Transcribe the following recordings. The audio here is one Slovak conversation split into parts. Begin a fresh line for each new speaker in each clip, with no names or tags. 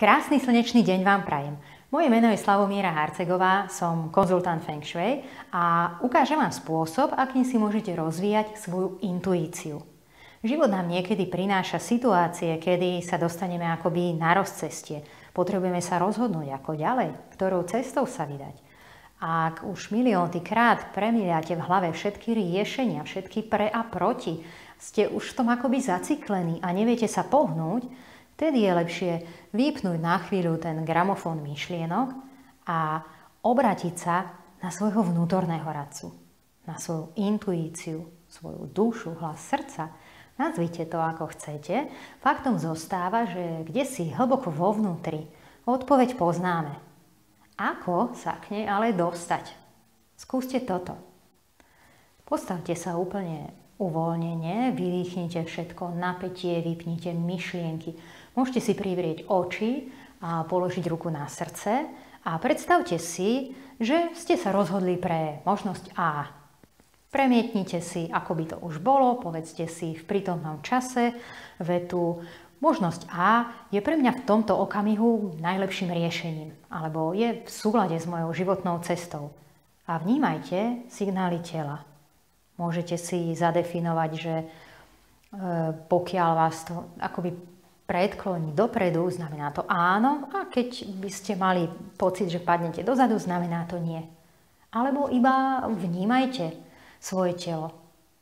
Krásny slnečný deň vám prajem. Moje meno je Slavomíra Harcegová, som konzultant Feng Shui a ukážem vám spôsob, akým si môžete rozvíjať svoju intuíciu. Život nám niekedy prináša situácie, kedy sa dostaneme akoby na rozcestie. Potrebujeme sa rozhodnúť, ako ďalej, ktorou cestou sa vydať. Ak už milióny krát premýľate v hlave všetky riešenia, všetky pre a proti, ste už v tom akoby zaciklení a neviete sa pohnúť, vtedy je lepšie vypnúť na chvíľu ten gramofón myšlienok a obrátiť sa na svojho vnútorného radcu, na svoju intuíciu, svoju dušu, hlas srdca. Nazvite to ako chcete. Faktom zostáva, že kdesi hlboko vo vnútri odpoveď poznáme. Ako sa k nej ale dostať? Skúste toto. Postavte sa úplne uvoľnene, vydýchnite všetko napätie, vypnite myšlienky. Môžete si privrieť oči a položiť ruku na srdce a predstavte si, že ste sa rozhodli pre možnosť A. Premietnite si, ako by to už bolo, povedzte si v prítomnom čase vetu: možnosť A je pre mňa v tomto okamihu najlepším riešením, alebo je v súlade s mojou životnou cestou. A vnímajte signály tela. Môžete si zadefinovať, že pokiaľ vás to akoby predkloní dopredu, znamená to áno, a keď by ste mali pocit, že padnete dozadu, znamená to nie. Alebo iba vnímajte svoje telo.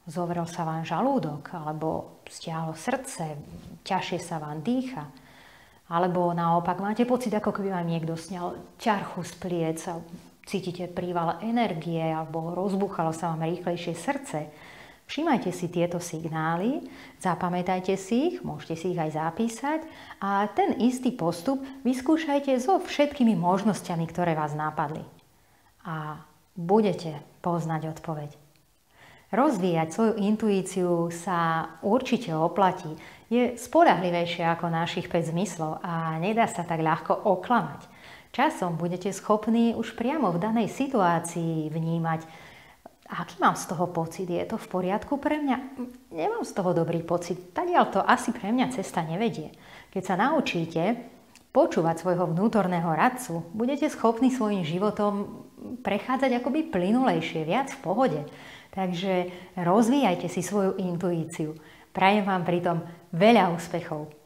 Zovrel sa vám žalúdok, alebo stiahlo srdce, ťažšie sa vám dýcha. Alebo naopak máte pocit, ako keby vám niekto sňal ťarchu z pliec a cítite príval energie, alebo rozbúchalo sa vám rýchlejšie srdce. Všímajte si tieto signály, zapamätajte si ich, môžete si ich aj zapísať a ten istý postup vyskúšajte so všetkými možnosťami, ktoré vás napadli. A budete poznať odpoveď. Rozvíjať svoju intuíciu sa určite oplatí. Je spoľahlivejšie ako našich 5 zmyslov a nedá sa tak ľahko oklamať. Časom budete schopní už priamo v danej situácii vnímať, aký mám z toho pocit, je to v poriadku pre mňa? Nemám z toho dobrý pocit, tadiaľ to asi pre mňa cesta nevedie. Keď sa naučíte počúvať svojho vnútorného radcu, budete schopní svojím životom prechádzať akoby plynulejšie, viac v pohode. Takže rozvíjajte si svoju intuíciu. Prajem vám pritom veľa úspechov.